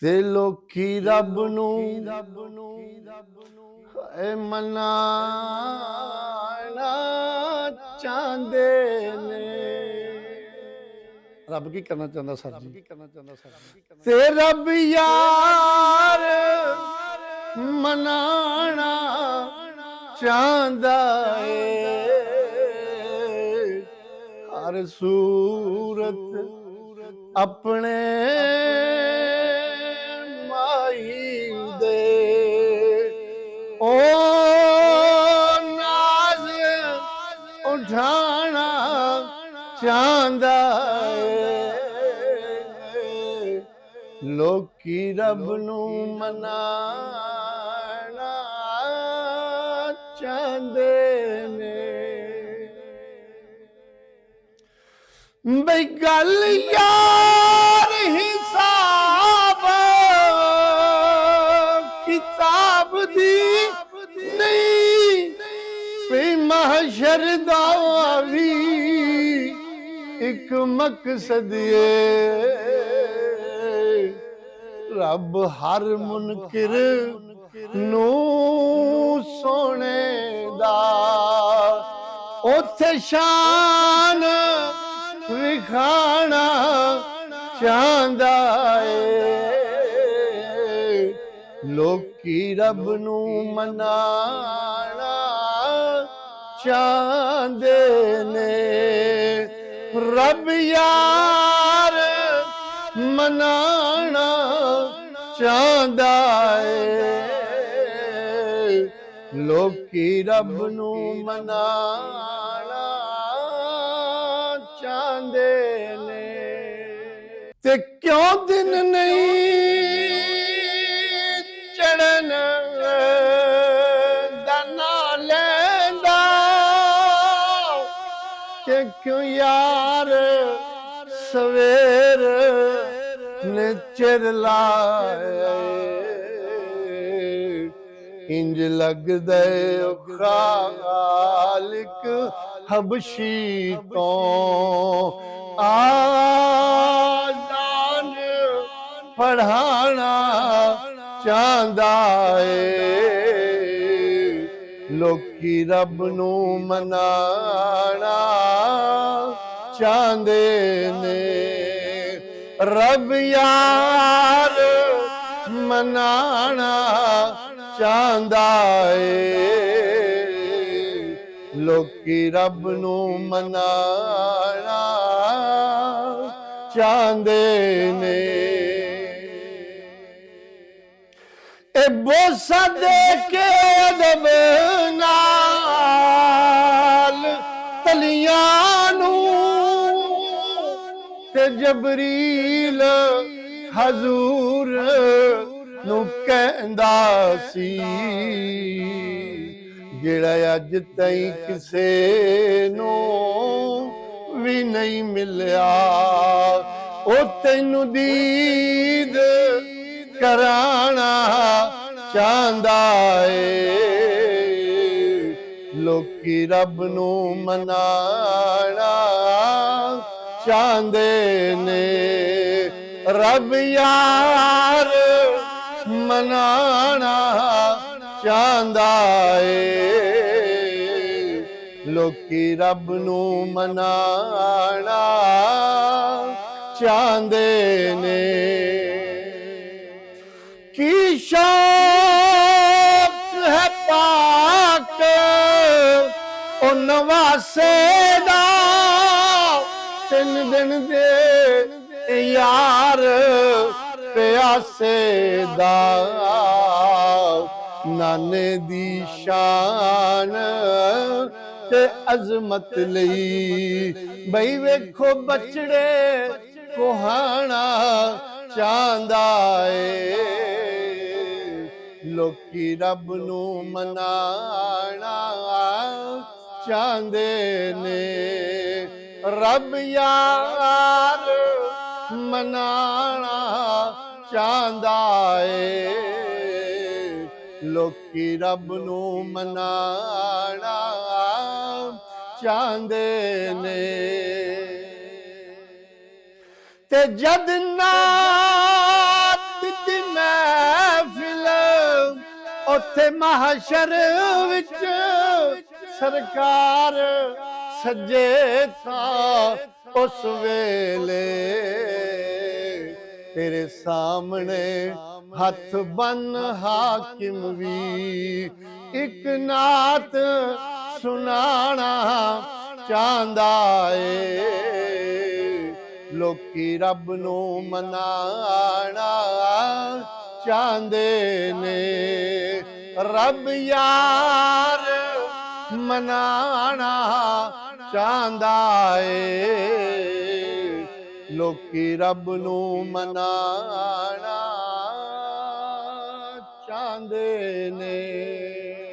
ਤੇ ਲੋਕੀ ਰੱਬ ਨੂੰ ਮਨਾਣਾ ਚਾਹੁੰਦੇ ਨੇ। ਰੱਬ ਕੀ ਕਰਨਾ ਚਾਹੁੰਦਾ ਸਰ ਜੀ? ਤੇ ਰੱਬ ਯਾਰ ਮਨਾਣਾ ਚਾਹੁੰਦਾ ਏ। ਹਰ ਸੂਰਤ ਆਪਣੇ ਮਾਈ ਦੇ ਓ ਨਾਜ਼ ਉਠਾਣਾ ਚਾਹੁੰਦਾ ਏ। ਲੋਕੀ ਰੱਬ ਨੂੰ ਮਨਾਣਾ ਚਾਹੁੰਦੇ ਨੇ। ਬਈ ਗੱਲ ਯਾਰ ਹਿਸਾਬ ਕਿਤਾਬ ਦੀ ਨਹੀਂ, ਵੀ ਮਹਸ਼ਰ ਦਾ ਵੀ ਇੱਕ ਮਕਸਦ ਏ। ਰੱਬ ਹਰ ਮੁਨਕਿਰ ਨੂੰ ਸੋਹਣੇ ਦਾ ਉੱਥੇ ਸ਼ਾਨ ਵਿਖਾਣਾ ਚਾਹੁੰਦਾ ਏ। ਲੋਕੀ ਰੱਬ ਨੂੰ ਮਨਾਣਾ ਚਾਹੁੰਦੇ ਨੇ। ਰੱਬ ਯਾਰ ਮਨਾਣਾ ਚਾਹੁੰਦਾ ਏ। ਲੋਕੀ ਰੱਬ ਨੂੰ ਮਨਾਣਾ ਚਾਹੁੰਦੇ ਨੇ। ਤੇ ਕਿਉਂ ਦਿਨ ਨਹੀਂ ਚੜਨ ਦਾ ਨਾਂ ਲੈਂਦਾ, ਕਿ ਕਿਉਂ ਯਾਰ ਸਵੇਰ ਨੇ ਚਿਰ ਲਾਏ। ਇੰਜ ਲੱਗਦਾ ਖਾਲਿਕ ਹਬਸ਼ੀ ਤੋਂ ਆਜ਼ਾਨ ਪੜ੍ਹਾਣਾ ਚਾਹੁੰਦਾ ਏ। ਲੋਕੀ ਰੱਬ ਨੂੰ ਮਨਾਣਾ ਚਾਹੁੰਦੇ ਨੇ। ਰੱਬ ਯਾਰ ਮਨਾਣਾ ਚਾਹੁੰਦਾ ਏ। ਲੋਕੀ ਰੱਬ ਨੂੰ ਮਨਾਣਾ ਚਾਹੁੰਦੇ ਨੇ। ਇਹ ਬੋਸਾ ਦੇ ਕੇ ਅਦਬ ਨਾਲ ਤਲੀਆਂ ਨੂੰ, ਤੇ ਜਬਰੀਲ ਹਜ਼ੂਰ ਨੂੰ ਕਹਿੰਦਾ ਸੀ, ਜਿਹੜਾ ਅੱਜ ਤਾਈਂ ਕਿਸੇ ਨੂੰ ਵੀ ਨਹੀਂ ਮਿਲਿਆ, ਉਹ ਤੈਨੂੰ ਦੀਦ ਕਰਾਣਾ ਚਾਹੁੰਦਾ ਏ। ਲੋਕੀ ਰੱਬ ਨੂੰ ਮਨਾਣਾ ਚਾਹੁੰਦੇ ਨੇ। ਰੱਬ ਯਾਰ ਮਨਾਣਾ ਚਾਹੁੰਦਾ ਏ। ਲੋਕੀ ਰੱਬ ਨੂੰ ਮਨਾਣਾ ਚਾਹੁੰਦੇ ਨੇ। ਕੀ ਸ਼ੌਕ ਹੈ ਪਾਕ ਉਹ ਨਵਾਸੇ ਦਾ, 3 ਦਿਨ ਦੇ ਯਾਰ ਪਿਆਸੇ ਦਾ। ਨਾਨੇ ਦੀ ਸ਼ਾਨ ਤੇ ਅਜ਼ਮਤ ਲਈ ਬਈ ਵੇਖੋ ਬਚੜੇ ਕੋਹਾਣਾ ਚਾਹੁੰਦਾ ਏ। ਲੋਕੀ ਰੱਬ ਨੂੰ ਮਨਾਣਾ ਚਾਹੁੰਦੇ ਨੇ। ਰੱਬ ਯਾਰ ਮਨਾਣਾ ਚਾਹੁੰਦਾ ਏ। ਲੋਕੀ ਰੱਬ ਨੂੰ ਮਨਾਣਾ ਚਾਹੁੰਦੇ ਨੇ। ਤੇ ਜਦ ਨਾਤ ਉੱਥੇ mahshar ਵਿੱਚ ਸਰਕਾਰ ਸੱਜੇ ਤਾਂ ਉਸ ਵੇਲੇ ਤੇਰੇ ਸਾਹਮਣੇ ਹੱਥ ਬੰਨ ਹਾਕਿਮ ਵੀ ਇੱਕ ਨਾਤ ਸੁਣਾਣਾ ਚਾਹੁੰਦਾ ਏ ਲੋਕੀ ਰੱਬ ਨੂੰ ਮਨਾਣਾ ਚਾਹੁੰਦੇ ਨੇ ਰੱਬ ਯਾਰ ਮਨਾਣਾ ਚਾਹੁੰਦਾ ਏ ਲੋਕੀ ਰੱਬ ਨੂੰ ਮਨਾਣਾ ਚਾਹੁੰਦੇ ਨੇ।